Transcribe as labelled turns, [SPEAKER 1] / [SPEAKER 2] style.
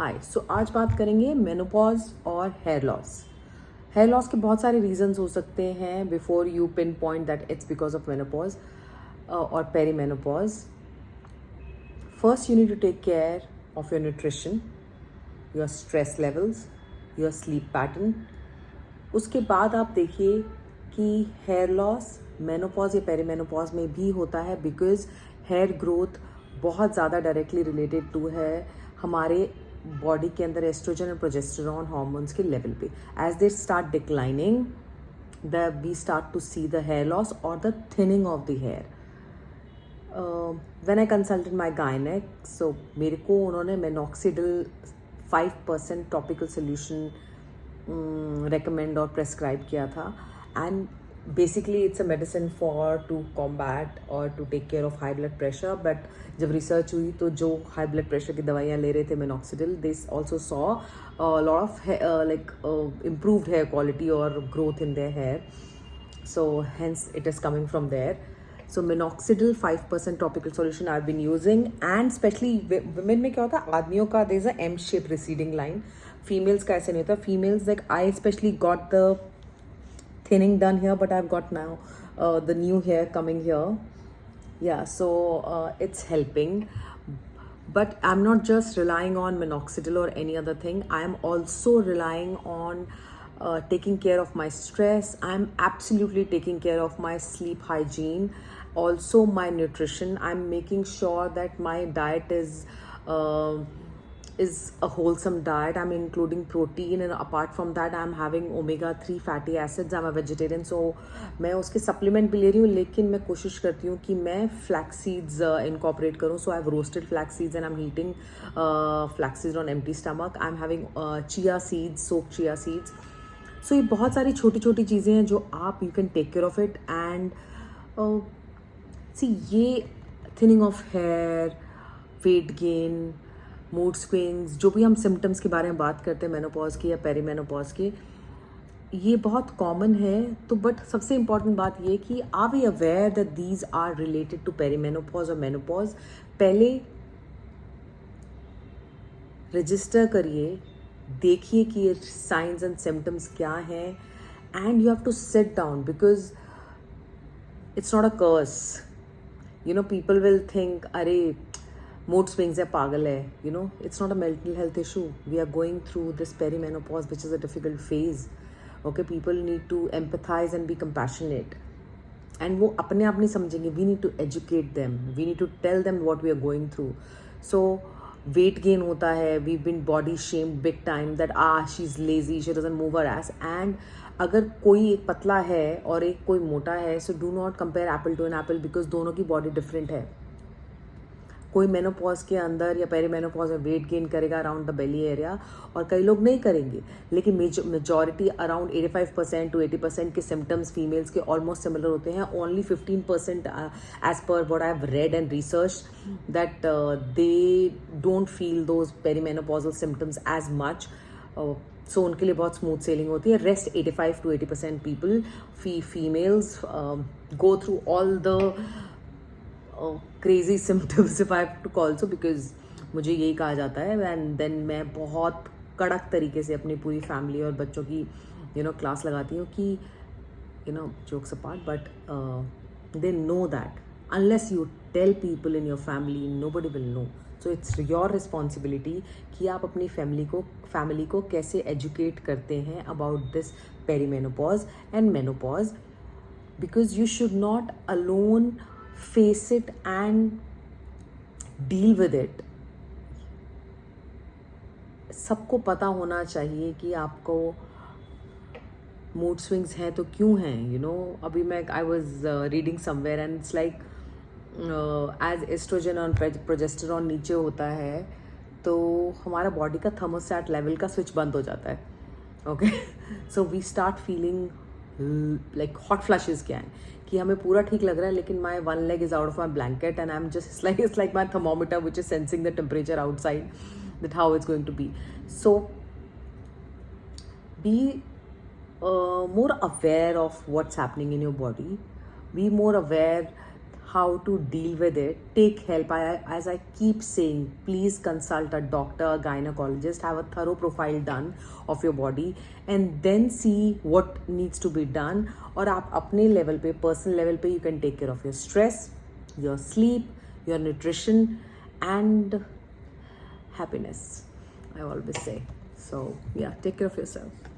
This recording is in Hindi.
[SPEAKER 1] हाय आज बात करेंगे मेनोपॉज और हेयर लॉस। हेयर लॉस के बहुत सारे रीजंस हो सकते हैं before you pinpoint that it's because of menopause और perimenopause. First you need to take care of your nutrition, your stress levels, your sleep pattern. उसके बाद आप देखिए कि हेयर लॉस मेनोपॉज या पेरी मेनोपॉज में भी होता है बिकॉज हेयर ग्रोथ बहुत ज़्यादा डायरेक्टली रिलेटेड टू है हमारे बॉडी के अंदर एस्ट्रोजन और प्रोजेस्टेरॉन हार्मोन्स के लेवल पे। As they start declining we start to see the hair loss और the thinning of the hair. When I consulted my gynaec, so मेरे को उन्होंने मेनॉक्सिडिल 5% टॉपिकल सोल्यूशन recommend और प्रेस्क्राइब किया था। And basically it's a medicine for to combat और to take care of high blood pressure. But जब रिसर्च हुई तो जो हाई ब्लड प्रेशर की दवाइयाँ ले रहे थे minoxidil, this also saw lot of like improved hair quality और growth in their hair, so hence it is coming from there. So minoxidil 5% topical solution I've been using, and especially women में क्या होता है, आदमियों का there is a M shape receding line, females का ऐसे नहीं होता। females like I especially got the thinning done here, but I've got now the new hair coming here. Yeah, so it's helping. But I'm not just relying on minoxidil or any other thing. I am also relying on taking care of my stress. I'm absolutely taking care of my sleep hygiene, also my nutrition. I'm making sure that my diet is a wholesome diet. I'm including protein, and apart from that I'm having omega-3 fatty acids. I'm a vegetarian, so मैं उसके supplement भी ले रही हूँ, लेकिन मैं कोशिश करती हूँ कि मैं flax seeds incorporate करूँ. So I've roasted flax seeds and I'm eating flax seeds on empty stomach. I'm having chia seeds, soaked chia seeds. So ये बहुत सारी छोटी छोटी चीज़ें हैं जो आप you can take care of it. And see, ये thinning of hair, weight gain, mood swings, जो भी हम सिम्टम्स के बारे में बात करते हैं मेनोपॉज की या पेरी मेनोपॉज की, ये बहुत कॉमन है। तो बट सबसे इम्पॉर्टेंट बात ये कि are we aware that these are related to perimenopause और मेनोपॉज। पहले रजिस्टर करिए, देखिए कि ये साइंस एंड सिम्टम्स क्या हैं, and you have to sit down because it's not a curse. You know, people will think अरे mood swings है, पागल है. You know, it's not a mental health issue. We are going through this perimenopause, which is a difficult phase. Okay, people need to empathize and be compassionate. And वो अपने आप नहीं समझेंगे. We need to educate them. We need to tell them what we are going through. So weight gain होता है. We've been body shamed big time that she's lazy, she doesn't move her ass. And अगर कोई एक पतला है और एक कोई मोटा है, so do not compare apple to an apple because दोनों की body different है. कोई मेनोपॉज के अंदर या पेरी मेनोपॉज में वेट गेन करेगा अराउंड द बेली एरिया, और कई लोग नहीं करेंगे. लेकिन मेजॉरिटी अराउंड 85% to 80% के सिम्टम्स फीमेल्स के ऑलमोस्ट सिमिलर होते हैं. Only 15% as per what I have read and research that they don't feel those perimenopausal symptoms as much. So उनके लिए बहुत स्मूथ सेलिंग होती है. Rest 85 to 80% people females go through all the crazy symptoms if I have to call so, because मुझे यही कहा जाता है. एंड देन मैं बहुत कड़क तरीके से अपनी पूरी फैमिली और बच्चों की क्लास लगाती हूँ कि jokes apart, but they know that unless you tell people in your family nobody will know. So it's your responsibility कि आप अपनी फैमिली को कैसे एजुकेट करते हैं about this perimenopause and menopause, because you should not alone face it and deal with it. सबको पता होना चाहिए कि आपको मूड स्विंग्स हैं तो क्यों हैं. अभी मैं I was reading somewhere and it's like as estrogen और प्रोजेस्टेरॉन नीचे होता है तो हमारा बॉडी का थर्मोस्टैट लेवल का स्विच बंद हो जाता है. Okay, so we start feeling like hot flashes. क्या है कि हमें पूरा ठीक लग रहा है लेकिन my one leg is out of my blanket and I am just it's like my thermometer which is sensing the temperature outside that how it's going to be. So be more aware of what's happening in your body. Be more aware how to deal with it. Take help. As I keep saying, please consult a doctor, a gynecologist, have a thorough profile done of your body, and then see what needs to be done. और आप अपने level पे, personal level पे, you can take care of your stress, your sleep, your nutrition, and happiness, I always say. So yeah, take care of yourself.